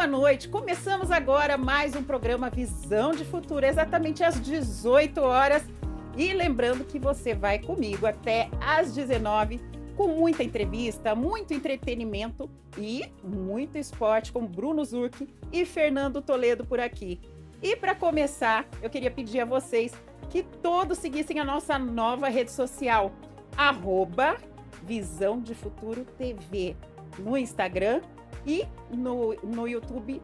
boa noite. Começamos agora mais um programa Visão de Futuro, exatamente às 18 horas. E lembrando que você vai comigo até às 19, com muita entrevista, muito entretenimento e muito esporte com Bruno Zurk e Fernando Toledo por aqui. E para começar, eu queria pedir a vocês que todos seguissem a nossa nova rede social, @Visão de Futuro TV, no Instagram e no YouTube,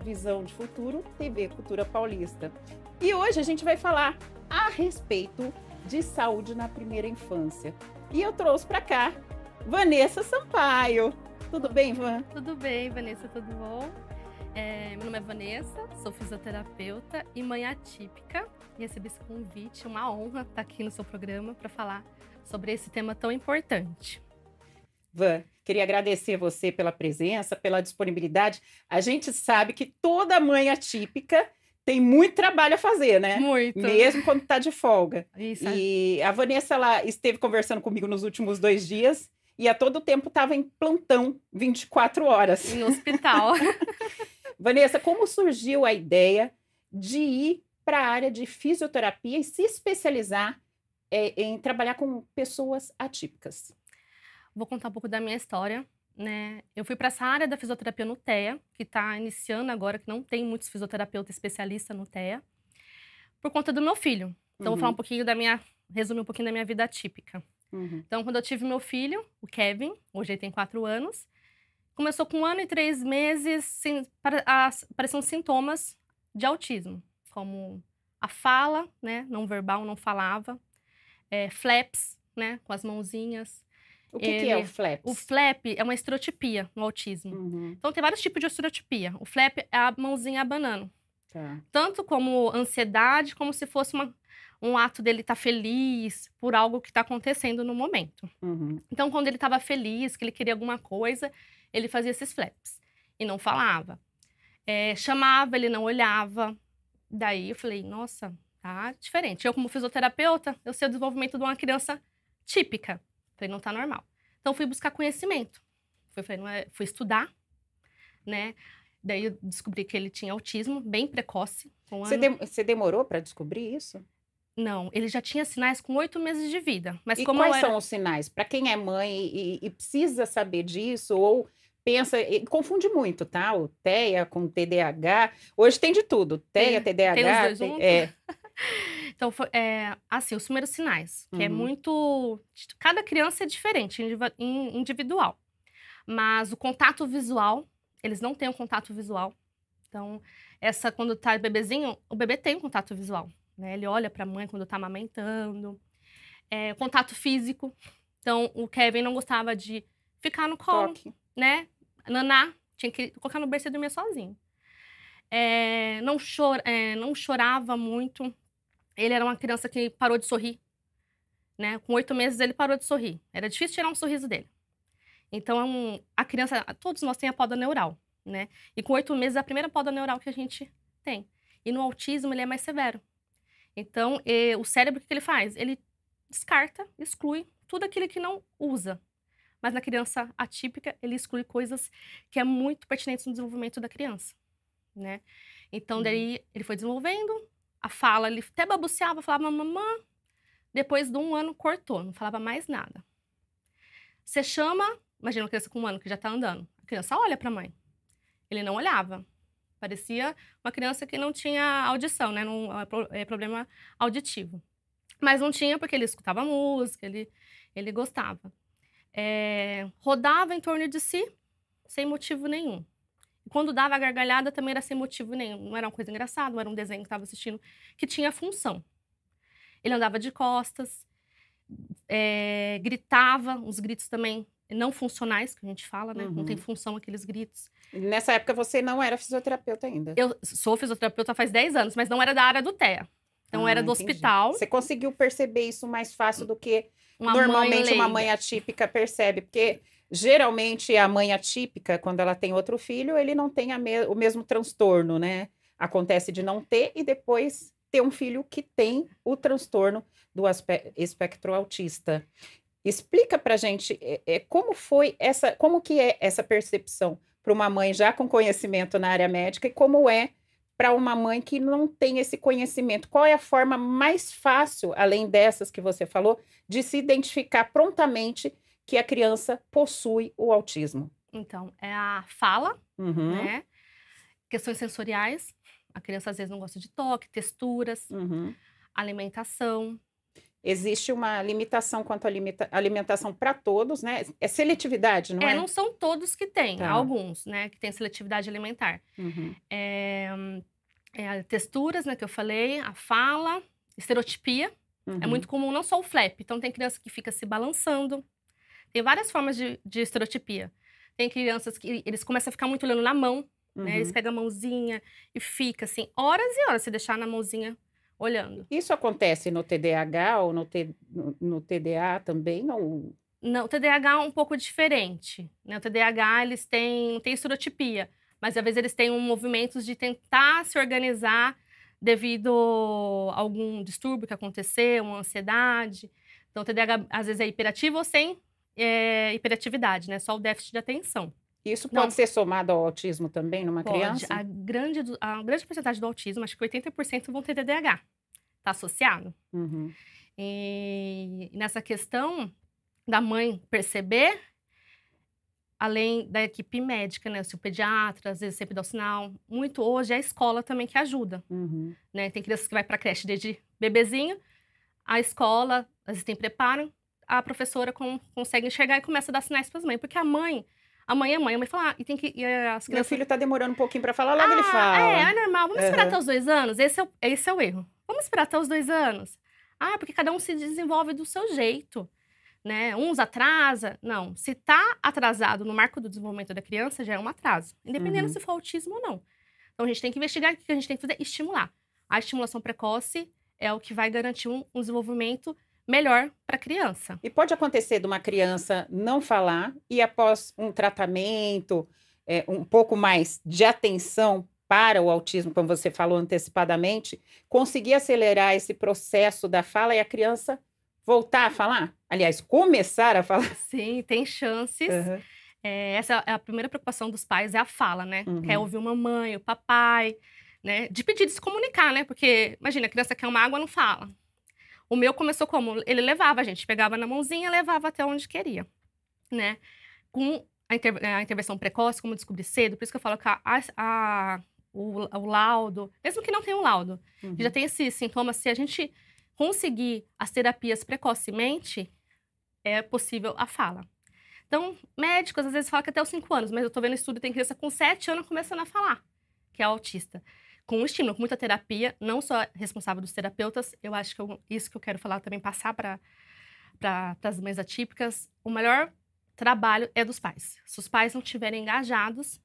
@Visão de Futuro TV Cultura Paulista. E hoje a gente vai falar a respeito de saúde na primeira infância. E eu trouxe para cá Vanessa Sampaio. Tudo bem, Van? Tudo bem, Vanessa, tudo bom? Meu nome é Vanessa, sou fisioterapeuta e mãe atípica. E recebi esse convite, uma honra estar aqui no seu programa para falar sobre esse tema tão importante. Van, queria agradecer você pela presença, pela disponibilidade. A gente sabe que toda mãe atípica tem muito trabalho a fazer, né? Muito. Mesmo quando está de folga. Isso. E a Vanessa, ela esteve conversando comigo nos últimos 2 dias e a todo tempo estava em plantão, 24 horas. Em hospital. Vanessa, como surgiu a ideia de ir para a área de fisioterapia e se especializar em trabalhar com pessoas atípicas? Vou contar um pouco da minha história, né? Eu fui para essa área da fisioterapia no TEA, que está iniciando agora, que não tem muitos fisioterapeutas especialistas no TEA, por conta do meu filho. Então, vou falar um pouquinho resumir um pouquinho da minha vida atípica. Então, quando eu tive meu filho, o Kevin, hoje ele tem 4 anos, começou com 1 ano e 3 meses, apareciam sintomas de autismo, como a fala, né, não verbal, não falava, flaps, né, com as mãozinhas. O que é o flaps? O flap é uma estereotipia no autismo. Então, tem vários tipos de estereotipia. O flap é a mãozinha abanando. Tá. Tanto como ansiedade, como se fosse um ato dele estar feliz por algo que está acontecendo no momento. Então, quando ele estava feliz, que ele queria alguma coisa, ele fazia esses flaps. E não falava. Chamava, ele não olhava. Daí, eu falei, nossa, tá diferente. Eu, como fisioterapeuta, eu sei o desenvolvimento de uma criança típica. Falei, não tá normal. Então, fui buscar conhecimento. Fui estudar, né? Daí, eu descobri que ele tinha autismo bem precoce. Você demorou para descobrir isso? Não, ele já tinha sinais com 8 meses de vida. Mas e como quais são os sinais? Para quem é mãe e precisa saber disso, ou pensa... Confunde muito, tá? O TEA com TDAH. Hoje tem de tudo. TEA, TDAH... Tem os dois juntos? Então, assim, os primeiros sinais, que é muito... Cada criança é diferente, individual. Mas o contato visual, eles não têm um contato visual. Então, quando tá bebezinho, o bebê tem um contato visual, né? Ele olha pra mãe quando tá amamentando. Contato físico. Então, o Kevin não gostava de ficar no colo, né? Naná, tinha que colocar no berço e dormir sozinho. Não chorava muito. Ele era uma criança que parou de sorrir, né? Com 8 meses ele parou de sorrir. Era difícil tirar um sorriso dele. Então, a criança, todos nós temos a poda neural, né? E com 8 meses é a primeira poda neural que a gente tem. E no autismo ele é mais severo. Então, o cérebro, o que ele faz? Ele descarta, exclui tudo aquilo que não usa. Mas na criança atípica, ele exclui coisas que é muito pertinentes no desenvolvimento da criança, né? Então, daí ele foi desenvolvendo a fala, ele até babuceava, falava mamã. Depois de 1 ano, cortou, não falava mais nada. Você chama, imagina uma criança com 1 ano que já tá andando. A criança olha pra mãe. Ele não olhava. Parecia uma criança que não tinha audição, né? Problema auditivo. Mas não tinha porque ele escutava música, ele gostava. Rodava em torno de si, sem motivo nenhum. E quando dava a gargalhada, também era sem motivo nenhum. Não era uma coisa engraçada, não era um desenho que estava assistindo, que tinha função. Ele andava de costas, gritava, os gritos também não funcionais, que a gente fala, né? Não tem função aqueles gritos. Nessa época você não era fisioterapeuta ainda? Eu sou fisioterapeuta faz 10 anos, mas não era da área do TEA. Então era do hospital. Você conseguiu perceber isso mais fácil do que normalmente uma mãe atípica percebe? Porque geralmente a mãe atípica, quando ela tem outro filho, ele não tem o mesmo transtorno, né? Acontece de não ter e depois ter um filho que tem o transtorno do espectro autista. Explica pra gente como que é essa percepção para uma mãe já com conhecimento na área médica e como é para uma mãe que não tem esse conhecimento. Qual é a forma mais fácil, além dessas que você falou, de se identificar prontamente que a criança possui o autismo? Então, é a fala, Uhum, né? Questões sensoriais. A criança às vezes não gosta de toque, texturas, uhum. alimentação. Existe uma limitação quanto à alimentação para todos, né? É seletividade, não é? Não são todos que têm, Tá. alguns, né, que têm seletividade alimentar. Uhum, Texturas, né, que eu falei, a fala, estereotipia. É uhum. muito comum, não só o flap. Então, tem criança que fica se balançando. Tem várias formas de estereotipia. Tem crianças que eles começam a ficar muito olhando na mão, né? Eles Uhum. pegam a mãozinha e fica assim, horas e horas, se deixar na mãozinha olhando. Isso acontece no TDAH ou no TDA também? Ou... Não, o TDAH é um pouco diferente, né? O TDAH, eles têm, não tem estereotipia, mas às vezes eles têm movimentos de tentar se organizar devido a algum distúrbio que aconteceu, uma ansiedade. Então, o TDAH às vezes é hiperativo ou sem hiperatividade, né? Só o déficit de atenção. Isso Não, pode ser somado ao autismo também numa pode. criança? A grande porcentagem do autismo, acho que 80% vão ter TDAH. Tá associado? Uhum. E nessa questão da mãe perceber, além da equipe médica, né? O pediatra, às vezes sempre dá o sinal. Muito hoje é a escola também que ajuda, Uhum. né? Tem crianças que vai para creche desde bebezinho, a escola, às vezes tem preparo, a professora consegue enxergar e começa a dar sinais para as mães. Porque a mãe é mãe, a mãe fala, e tem que... E as Meu crianças... filho tá demorando um pouquinho para falar, logo ele fala. É normal, vamos esperar Uhum. até os 2 anos? Esse é o erro. Vamos esperar até os 2 anos. Porque cada um se desenvolve do seu jeito, né? Uns atrasa. Não, se tá atrasado no marco do desenvolvimento da criança, já é um atraso. Independente Uhum. se for autismo ou não. Então, a gente tem que investigar, o que a gente tem que fazer? Estimular. A estimulação precoce é o que vai garantir um desenvolvimento melhor para a criança. E pode acontecer de uma criança não falar e após um tratamento, um pouco mais de atenção para o autismo, como você falou antecipadamente, conseguir acelerar esse processo da fala e a criança voltar a falar? Aliás, começar a falar? Sim, tem chances. Uhum. Essa é a primeira preocupação dos pais, é a fala, né? Uhum. Quer ouvir uma mãe, o papai, né? De pedir, de se comunicar, né? Porque, imagina, a criança quer uma água, não fala. O meu começou como? Ele levava a gente, pegava na mãozinha, levava até onde queria, né? Com a intervenção precoce, como descobrir cedo, por isso que eu falo que o laudo, mesmo que não tenha um laudo, Uhum. já tem esses sintomas, se a gente conseguir as terapias precocemente, é possível a fala. Então, médicos às vezes falam que até os 5 anos, mas eu tô vendo estudo, tem criança com 7 anos começando a falar, que é autista. Com um estímulo, com muita terapia, não só responsável dos terapeutas, eu acho que isso que eu quero falar também, passar para as mães atípicas, o melhor trabalho é dos pais. Se os pais não estiverem engajados,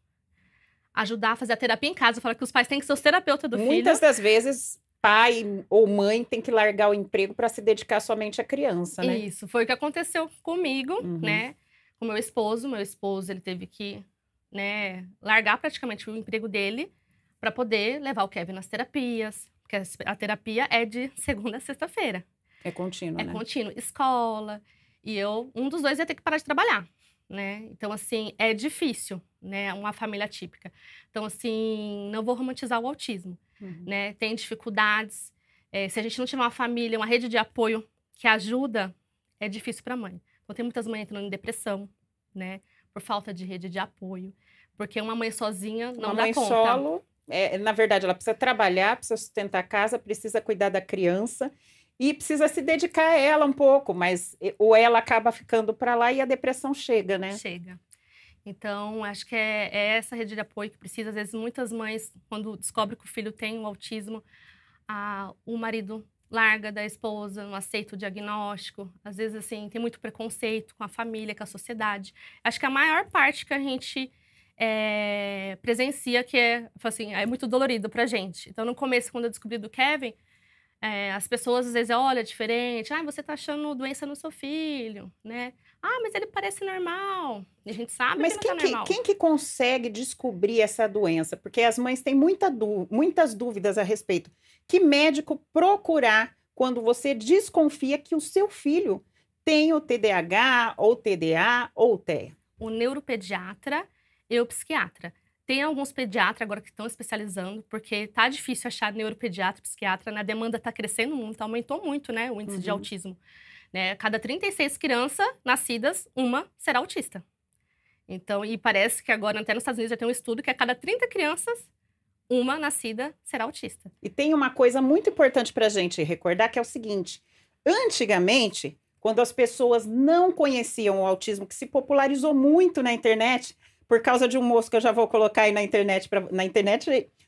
ajudar a fazer a terapia em casa, eu falo que os pais têm que ser os terapeutas do filho. Muitas das vezes, pai ou mãe tem que largar o emprego para se dedicar somente à criança, né? Isso, foi o que aconteceu comigo, Uhum. né? Com meu esposo. Meu esposo, ele teve que, né, largar praticamente o emprego dele para poder levar o Kevin nas terapias, porque a terapia é de segunda a sexta-feira. É contínuo, É né? contínuo, escola. E um dos dois ia ter que parar de trabalhar, né? Então, assim, é difícil, né? Uma família típica. Então, assim, não vou romantizar o autismo, Uhum. né? Tem dificuldades. Se a gente não tiver uma família, uma rede de apoio que ajuda, é difícil para a mãe. Então, tem muitas mães entrando em depressão, né? Por falta de rede de apoio. Porque uma mãe sozinha não dá conta. Uma mãe solo, na verdade, ela precisa trabalhar, precisa sustentar a casa, precisa cuidar da criança e precisa se dedicar a ela um pouco, mas ou ela acaba ficando para lá e a depressão chega, né? Chega. Então, acho que é essa rede de apoio que precisa. Às vezes, muitas mães, quando descobrem que o filho tem o autismo, o marido larga da esposa, não aceita o diagnóstico. Às vezes, assim, tem muito preconceito com a família, com a sociedade. Acho que a maior parte que a gente presencia, que é muito dolorido pra gente. Então, no começo, quando eu descobri do Kevin, as pessoas às vezes olham diferente. Você tá achando doença no seu filho, né? Mas ele parece normal. E a gente sabe Mas que não tá normal. quem que consegue descobrir essa doença? Porque as mães têm muitas dúvidas a respeito. Que médico procurar quando você desconfia que o seu filho tem o TDAH, ou TDA, ou TEA? O neuropediatra eu psiquiatra. Tem alguns pediatras agora que estão especializando, porque tá difícil achar neuropediatra, psiquiatra, né? A demanda tá crescendo muito, aumentou muito, né, o índice de autismo. Né? Cada 36 crianças nascidas, uma será autista. Então, e parece que agora, até nos Estados Unidos, já tem um estudo que a cada 30 crianças, uma nascida será autista. E tem uma coisa muito importante para a gente recordar, que é o seguinte: antigamente, quando as pessoas não conheciam o autismo, que se popularizou muito na internet, por causa de um moço que eu já vou colocar aí na internet,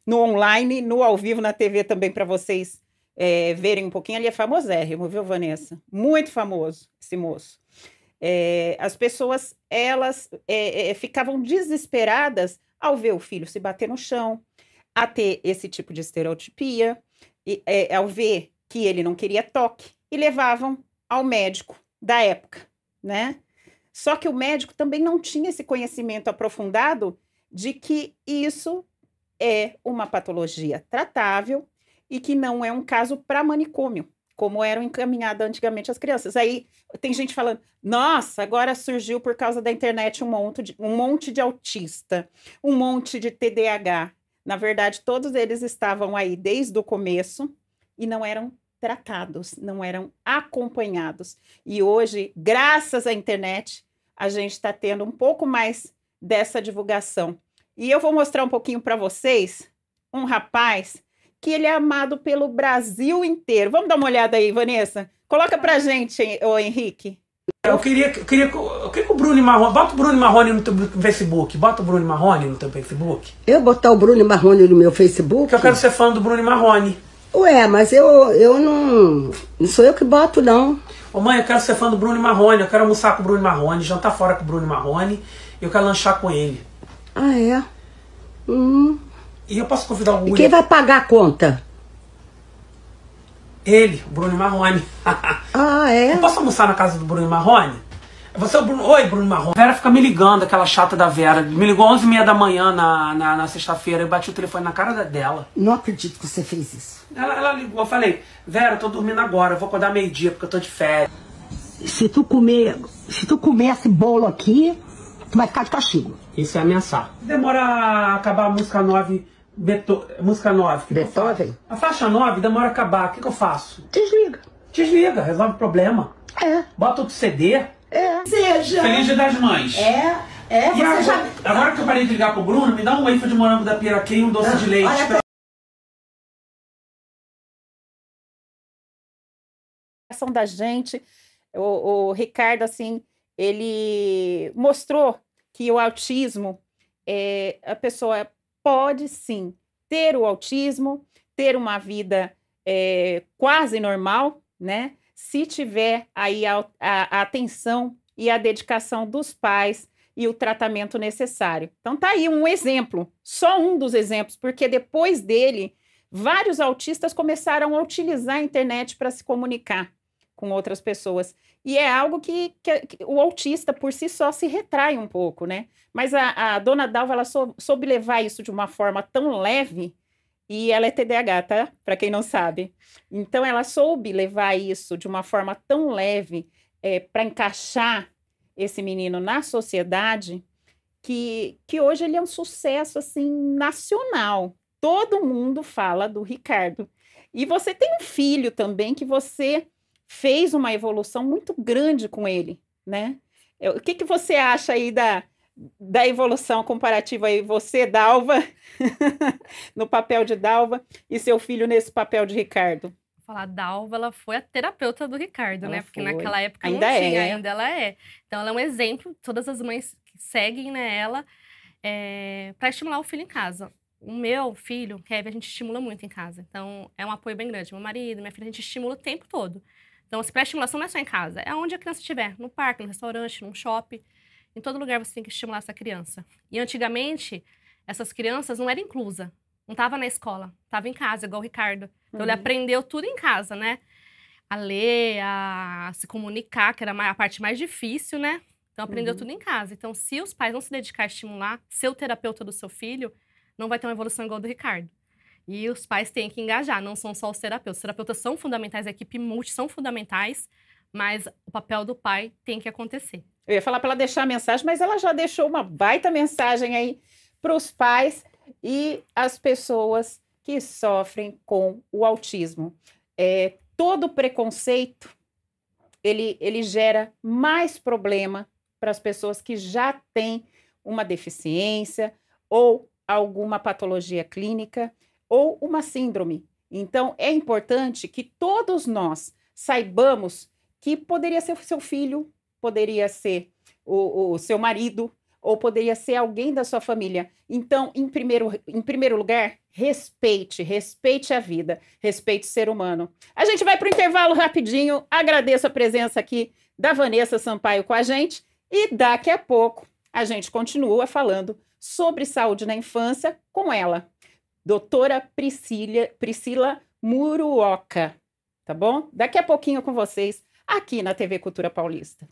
no online, no ao vivo, na TV também, para vocês verem um pouquinho. Ele é famosérrimo, viu, Vanessa? Muito famoso, esse moço. As pessoas, elas ficavam desesperadas ao ver o filho se bater no chão, a ter esse tipo de estereotipia, ao ver que ele não queria toque, e levavam ao médico da época, né? Só que o médico também não tinha esse conhecimento aprofundado de que isso é uma patologia tratável e que não é um caso para manicômio, como eram encaminhadas antigamente as crianças. Aí tem gente falando, nossa, agora surgiu por causa da internet um monte de autista, um monte de TDAH. Na verdade, todos eles estavam aí desde o começo e não eram tratados, não eram acompanhados. E hoje, graças à internet, a gente está tendo um pouco mais dessa divulgação. E eu vou mostrar um pouquinho para vocês um rapaz que ele é amado pelo Brasil inteiro. Vamos dar uma olhada aí, Vanessa? Coloca pra gente, ô Henrique. Eu queria o Bruno Marrone. Bota o Bruno Marrone no teu Facebook. Bota o Bruno Marrone no teu Facebook. Eu botar o Bruno Marrone no meu Facebook? Porque eu quero ser fã do Bruno Marrone. Ué, mas eu não sou eu que boto, não. Ô mãe, eu quero ser fã do Bruno Marrone. Eu quero almoçar com o Bruno Marrone, jantar fora com o Bruno Marrone. Eu quero lanchar com ele. Ah, é? E eu posso convidar o William? E quem vai pagar a conta? Ele, o Bruno Marrone. Ah, é? Eu posso almoçar na casa do Bruno Marrone? Você é o Bruno... Oi, Bruno Marrone. A Vera fica me ligando, aquela chata da Vera. Me ligou 11h30 da manhã na sexta-feira. Eu bati o telefone na cara dela. Não acredito que você fez isso. Ela ligou. Eu falei, Vera, eu tô dormindo agora. Eu vou acordar meio-dia porque eu tô de férias. Se tu comer esse bolo aqui, tu vai ficar de castigo. Isso é ameaçar. Demora a acabar a música 9... Música 9. Beethoven? A faixa 9 demora a acabar. O que eu faço? Desliga. Desliga, resolve o problema. É. Bota outro CD. É. Seja. Feliz Dia das Mães. Você agora, já... agora que eu parei de ligar pro Bruno, me dá um wafer de morango da Piraquê e um doce de leite. Olha Da gente, o Ricardo, assim, ele mostrou que o autismo, a pessoa pode sim ter o autismo, ter uma vida quase normal, né? Se tiver aí a atenção e a dedicação dos pais e o tratamento necessário. Então tá aí um exemplo, só um dos exemplos, porque depois dele, vários autistas começaram a utilizar a internet para se comunicar com outras pessoas. E é algo que o autista, por si só, se retrai um pouco, né? Mas a dona Dalva, ela soube levar isso de uma forma tão leve, e ela é TDAH, tá? Para quem não sabe. Então, ela soube levar isso de uma forma tão leve para encaixar esse menino na sociedade, que hoje ele é um sucesso, assim, nacional. Todo mundo fala do Ricardo. E você tem um filho também que você fez uma evolução muito grande com ele, né? O que você acha aí da evolução comparativa aí, você, Dalva, no papel de Dalva, e seu filho nesse papel de Ricardo? Vou falar, a Dalva, ela foi a terapeuta do Ricardo, né? Porque foi. naquela época Ainda não tinha, é. ainda ela é. Então, ela é um exemplo, todas as mães que seguem, né, ela, para estimular o filho em casa. O meu filho, Kevin, a gente estimula muito em casa. Então, é um apoio bem grande. Meu marido, minha filha, a gente estimula o tempo todo. Então, a pré-estimulação não é só em casa, é onde a criança estiver, no parque, no restaurante, num shopping. Em todo lugar você tem que estimular essa criança. E antigamente, essas crianças não eram inclusas. Não estava na escola, estava em casa, igual o Ricardo. Então, ele aprendeu tudo em casa, né? A ler, a se comunicar, que era a parte mais difícil, né? Então, aprendeu tudo em casa. Então, se os pais não se dedicar a estimular, ser o terapeuta do seu filho, não vai ter uma evolução igual a do Ricardo. E os pais têm que engajar, não são só os terapeutas. Os terapeutas são fundamentais, a equipe multi são fundamentais, mas o papel do pai tem que acontecer. Eu ia falar para ela deixar a mensagem, mas ela já deixou uma baita mensagem aí para os pais e as pessoas que sofrem com o autismo. Todo preconceito, ele gera mais problema para as pessoas que já têm uma deficiência ou alguma patologia clínica ou uma síndrome. Então, é importante que todos nós saibamos que poderia ser o seu filho, poderia ser o seu marido, ou poderia ser alguém da sua família. Então, em primeiro lugar, respeite a vida, respeite o ser humano. A gente vai para o intervalo rapidinho, agradeço a presença aqui da Vanessa Sampaio com a gente, e daqui a pouco a gente continua falando sobre saúde na infância com ela, doutora Priscila Muruoka, tá bom? Daqui a pouquinho com vocês, aqui na TV Cultura Paulista.